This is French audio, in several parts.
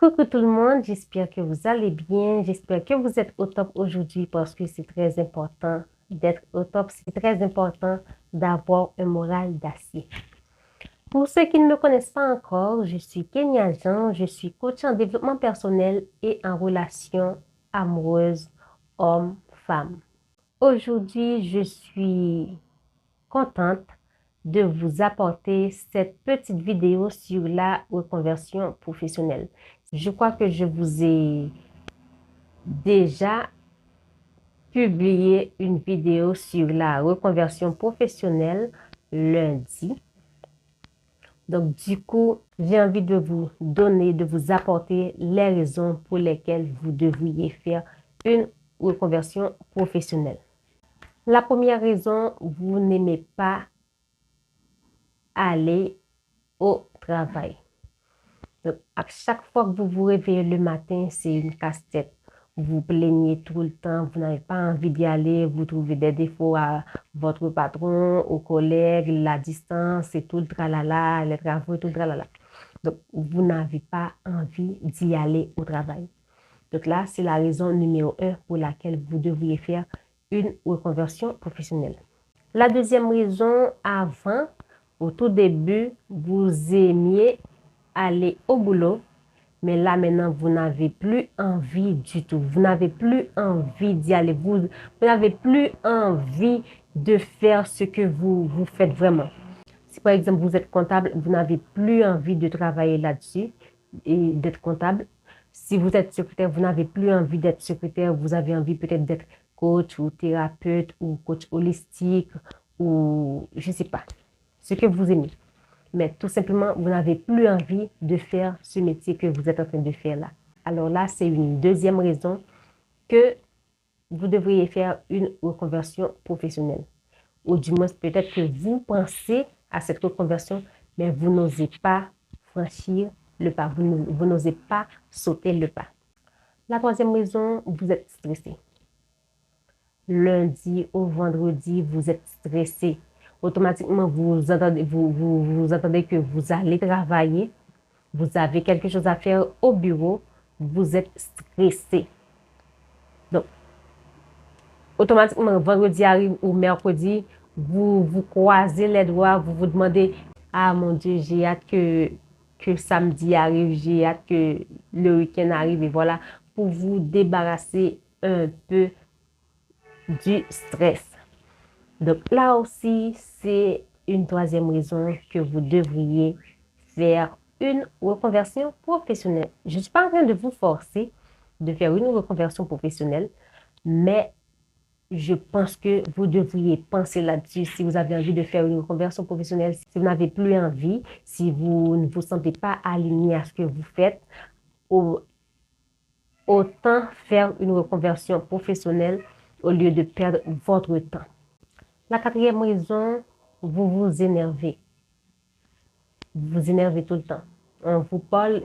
Coucou tout le monde, j'espère que vous allez bien, j'espère que vous êtes au top aujourd'hui parce que c'est très important d'être au top, c'est très important d'avoir un moral d'acier. Pour ceux qui ne me connaissent pas encore, je suis Kenya Jean, je suis coach en développement personnel et en relations amoureuses homme-femme. Aujourd'hui, je suis contente de vous apporter cette petite vidéo sur la reconversion professionnelle. Je crois que je vous ai déjà publié une vidéo sur la reconversion professionnelle lundi. Donc, du coup, j'ai envie de vous donner, de vous apporter les raisons pour lesquelles vous devriez faire une reconversion professionnelle. La première raison, vous n'aimez pas aller au travail. Donc, à chaque fois que vous vous réveillez le matin, c'est une casse-tête. Vous vous plaignez tout le temps, vous n'avez pas envie d'y aller, vous trouvez des défauts à votre patron, aux collègues, la distance et tout le tralala, les travaux et tout le tralala. Donc, vous n'avez pas envie d'y aller au travail. Donc là, c'est la raison numéro 1 pour laquelle vous devriez faire une reconversion professionnelle. La deuxième raison, avant, au tout début, vous aimiez aller au boulot, mais là maintenant, vous n'avez plus envie du tout. Vous n'avez plus envie d'y aller. Vous n'avez plus envie de faire ce que vous faites vraiment. Si par exemple, vous êtes comptable, vous n'avez plus envie de travailler là-dessus et d'être comptable. Si vous êtes secrétaire, vous n'avez plus envie d'être secrétaire. Vous avez envie peut-être d'être coach ou thérapeute ou coach holistique ou je ne sais pas, ce que vous aimez. Mais tout simplement, vous n'avez plus envie de faire ce métier que vous êtes en train de faire là. Alors là, c'est une deuxième raison que vous devriez faire une reconversion professionnelle. Ou du moins, peut-être que vous pensez à cette reconversion, mais vous n'osez pas franchir le pas. Vous n'osez pas sauter le pas. La troisième raison, vous êtes stressé. Lundi au vendredi, vous êtes stressé. Automatiquement, vous attendez que vous allez travailler. Vous avez quelque chose à faire au bureau. Vous êtes stressé. Donc, automatiquement, vendredi arrive ou mercredi, vous croisez les doigts, vous vous demandez, ah mon Dieu, j'ai hâte que samedi arrive, j'ai hâte que le week-end arrive. Et voilà, pour vous débarrasser un peu du stress. Donc là aussi, c'est une troisième raison que vous devriez faire une reconversion professionnelle. Je ne suis pas en train de vous forcer de faire une reconversion professionnelle, mais je pense que vous devriez penser là-dessus si vous avez envie de faire une reconversion professionnelle, si vous n'avez plus envie, si vous ne vous sentez pas aligné à ce que vous faites, autant faire une reconversion professionnelle au lieu de perdre votre temps. La quatrième raison, vous vous énervez. Vous vous énervez tout le temps. On vous parle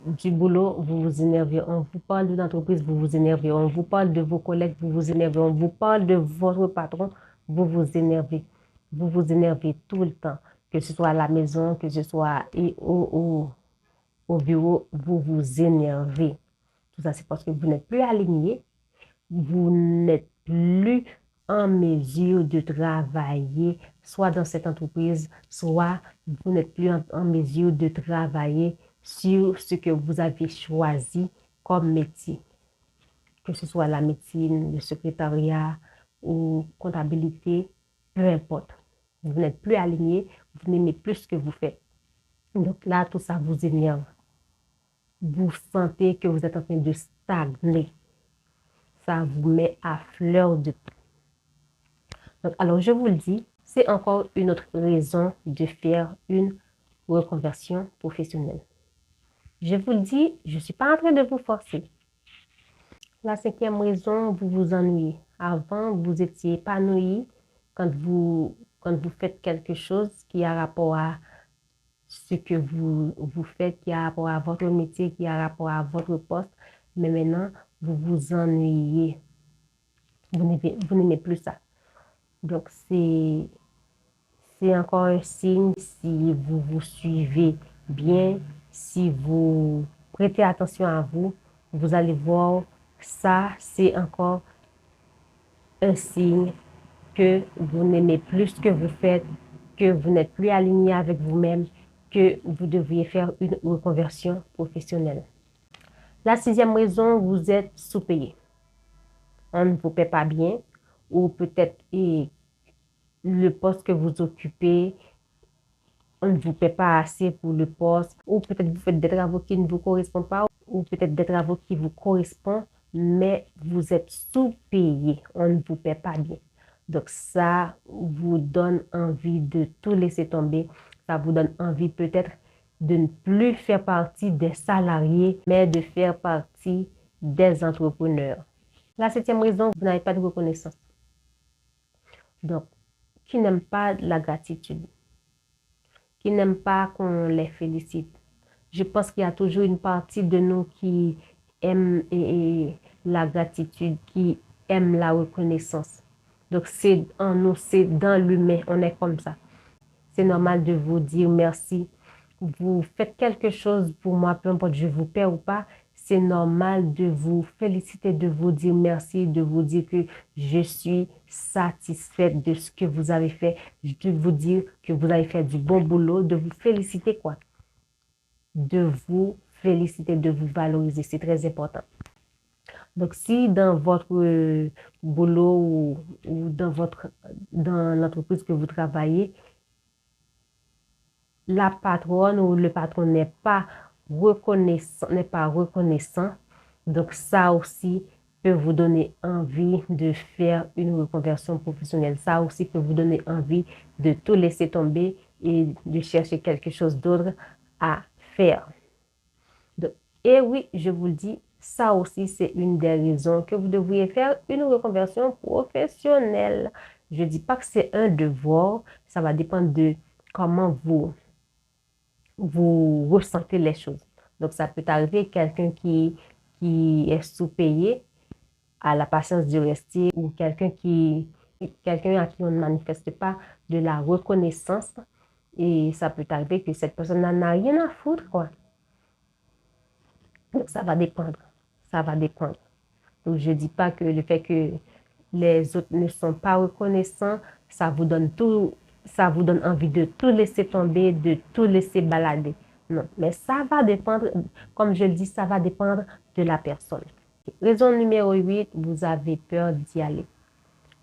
du boulot, vous vous énervez. On vous parle de l'entreprise, vous vous énervez. On vous parle de vos collègues, vous vous énervez. On vous parle de votre patron, vous vous énervez. Vous vous énervez tout le temps. Que ce soit à la maison, que ce soit au bureau, vous vous énervez. Tout ça, c'est parce que vous n'êtes plus aligné. Vous n'êtes plus en mesure de travailler, soit dans cette entreprise, soit vous n'êtes plus en mesure de travailler sur ce que vous avez choisi comme métier, que ce soit la médecine, le secrétariat ou comptabilité, peu importe. Vous n'êtes plus aligné, vous n'aimez plus ce que vous faites. Donc là, tout ça vous énerve. Vous sentez que vous êtes en train de stagner. Ça vous met à fleur de peau. Donc, alors, je vous le dis, c'est encore une autre raison de faire une reconversion professionnelle. Je vous le dis, je ne suis pas en train de vous forcer. La cinquième raison, vous vous ennuyez. Avant, vous étiez épanoui quand vous faites quelque chose qui a rapport à ce que vous faites, qui a rapport à votre métier, qui a rapport à votre poste. Mais maintenant, vous vous ennuyez. Vous n'aimez plus ça. Donc, c'est encore un signe si vous vous suivez bien, si vous prêtez attention à vous. Vous allez voir, ça, c'est encore un signe que vous n'aimez plus ce que vous faites, que vous n'êtes plus aligné avec vous-même, que vous devriez faire une reconversion professionnelle. La sixième raison, vous êtes sous-payé. On ne vous paie pas bien, ou peut-être le poste que vous occupez, on ne vous paie pas assez pour le poste, ou peut-être vous faites des travaux qui ne vous correspondent pas, ou peut-être des travaux qui vous correspondent, mais vous êtes sous-payé, on ne vous paie pas bien. Donc ça vous donne envie de tout laisser tomber, ça vous donne envie peut-être de ne plus faire partie des salariés, mais de faire partie des entrepreneurs. La septième raison, vous n'avez pas de reconnaissance. Donc, qui n'aime pas la gratitude, qui n'aiment pas qu'on les félicite. Je pense qu'il y a toujours une partie de nous qui aime la gratitude, qui aime la reconnaissance. Donc, c'est en nous, c'est dans l'humain, on est comme ça. C'est normal de vous dire merci. Vous faites quelque chose pour moi, peu importe je vous paie ou pas, c'est normal de vous féliciter, de vous dire merci, de vous dire que je suis satisfaite de ce que vous avez fait, de vous dire que vous avez fait du bon boulot, de vous féliciter quoi. De vous féliciter, de vous valoriser, c'est très important. Donc, si dans votre boulot ou dans l'entreprise que vous travaillez, la patronne ou le patron n'est pas reconnaissant, donc ça aussi peut vous donner envie de faire une reconversion professionnelle. Ça aussi peut vous donner envie de tout laisser tomber et de chercher quelque chose d'autre à faire. Donc, et oui, je vous le dis, ça aussi, c'est une des raisons que vous devriez faire une reconversion professionnelle. Je ne dis pas que c'est un devoir, ça va dépendre de comment vous ressentez les choses. Donc, ça peut arriver quelqu'un qui est sous-payé à la patience du restier ou quelqu'un à qui on ne manifeste pas de la reconnaissance et ça peut arriver que cette personne n'en a rien à foutre, quoi. Donc, ça va dépendre. Ça va dépendre. Donc, je ne dis pas que le fait que les autres ne sont pas reconnaissants, ça vous donne envie de tout laisser tomber, de tout laisser balader. Non, mais ça va dépendre, comme je le dis, ça va dépendre de la personne. Raison numéro 8, vous avez peur d'y aller.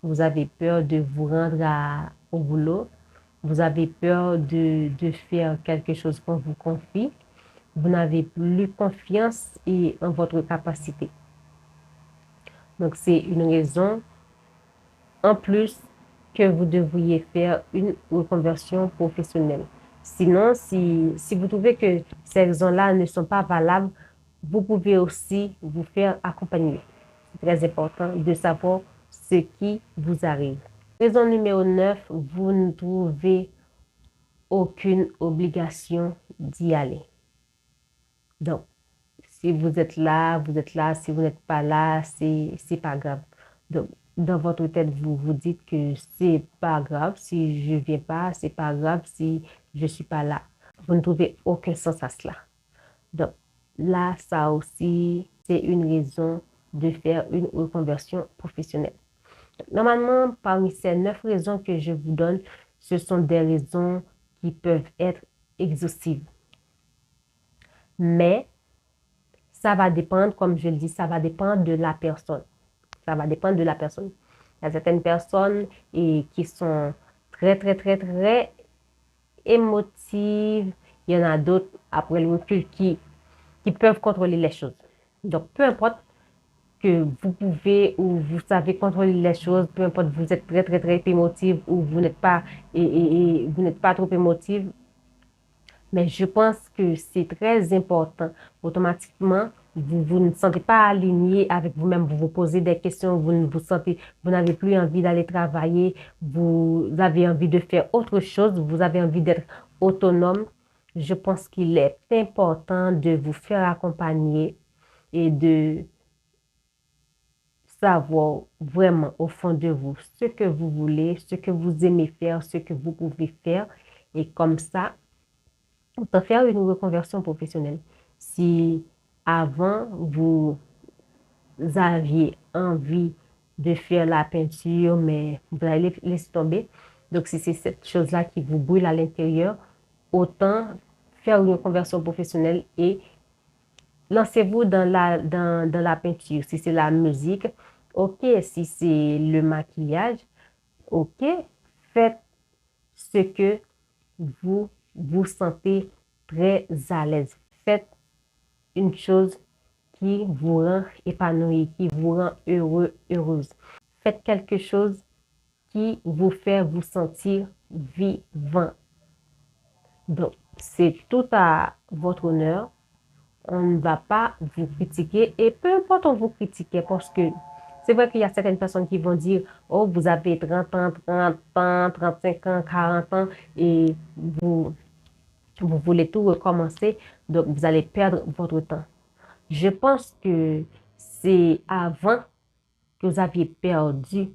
Vous avez peur de vous rendre au boulot. Vous avez peur de faire quelque chose qu'on vous confie. Vous n'avez plus confiance en votre capacité. Donc, c'est une raison en plus que vous devriez faire une reconversion professionnelle. Sinon, si vous trouvez que ces raisons-là ne sont pas valables, vous pouvez aussi vous faire accompagner. C'est très important de savoir ce qui vous arrive. Raison numéro 9, vous ne trouvez aucune obligation d'y aller. Donc, si vous êtes là, vous êtes là. Si vous n'êtes pas là, c'est pas grave. Donc, dans votre tête, vous vous dites que c'est pas grave si je viens pas, c'est pas grave si je suis pas là. Vous ne trouvez aucun sens à cela. Donc, là, ça aussi, c'est une raison de faire une reconversion professionnelle. Normalement, parmi ces 9 raisons que je vous donne, ce sont des raisons qui peuvent être exhaustives. Mais, ça va dépendre, comme je le dis, ça va dépendre de la personne. Ça va dépendre de la personne. Il y a certaines personnes qui sont très, très, très, très émotives. Il y en a d'autres, après le recul, qui peuvent contrôler les choses. Donc, peu importe que vous pouvez ou vous savez contrôler les choses, peu importe vous êtes très, très, très émotive ou vous n'êtes pas, vous n'êtes pas trop émotive, mais je pense que c'est très important. Automatiquement, vous ne sentez pas aligné avec vous-même. Vous vous posez des questions, vous n'avez plus envie d'aller travailler, vous avez envie de faire autre chose, vous avez envie d'être autonome. Je pense qu'il est important de vous faire accompagner et de savoir vraiment au fond de vous ce que vous voulez, ce que vous aimez faire, ce que vous pouvez faire. Et comme ça, on peut faire une reconversion professionnelle. Si avant, vous aviez envie de faire la peinture, mais vous allez laisser tomber. Donc, si c'est cette chose-là qui vous brûle à l'intérieur, autant faire une conversion professionnelle et lancez-vous dans la peinture. Si c'est la musique, ok. Si c'est le maquillage, ok. Faites ce que vous vous sentez très à l'aise. Faites une chose qui vous rend épanoui, qui vous rend heureux, heureuse. Faites quelque chose qui vous fait vous sentir vivant. Donc, c'est tout à votre honneur. On ne va pas vous critiquer et peu importe on vous critique parce que c'est vrai qu'il y a certaines personnes qui vont dire, oh, vous avez 30 ans, 30 ans, 35 ans, 40 ans et vous voulez tout recommencer, donc vous allez perdre votre temps. Je pense que c'est avant que vous aviez perdu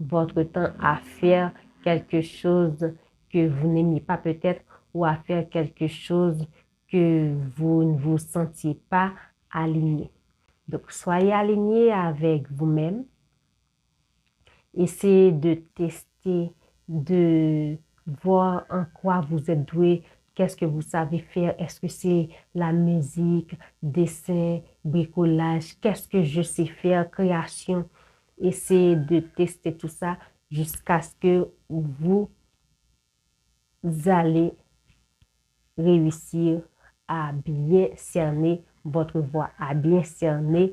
votre temps à faire quelque chose que vous n'aimiez pas peut-être ou à faire quelque chose que vous ne vous sentiez pas aligné. Donc, soyez aligné avec vous-même. Essayez de tester, de voir en quoi vous êtes doué, qu'est-ce que vous savez faire. Est-ce que c'est la musique, dessin, bricolage? Qu'est-ce que je sais faire? Création. Essayez de tester tout ça jusqu'à ce que vous allez réussir à bien cerner votre voie, à bien cerner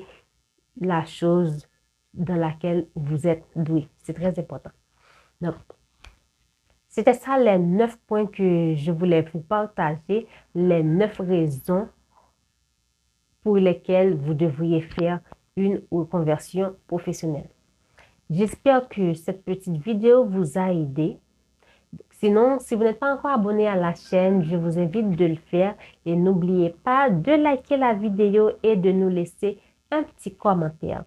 la chose dans laquelle vous êtes doué. C'est très important. Donc, c'était ça les 9 points que je voulais vous partager, les 9 raisons pour lesquelles vous devriez faire une reconversion professionnelle. J'espère que cette petite vidéo vous a aidé. Sinon, si vous n'êtes pas encore abonné à la chaîne, je vous invite de le faire et n'oubliez pas de liker la vidéo et de nous laisser un petit commentaire.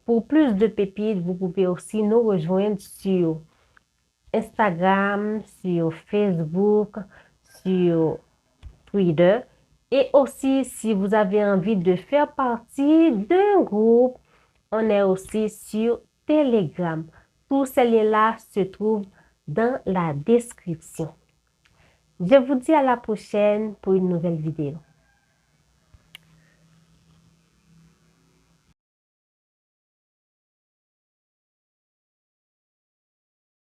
Pour plus de pépites, vous pouvez aussi nous rejoindre sur Instagram, sur Facebook, sur Twitter. Et aussi, si vous avez envie de faire partie d'un groupe, on est aussi sur Telegram. Tous ces liens-là se trouvent dans la description. Je vous dis à la prochaine pour une nouvelle vidéo.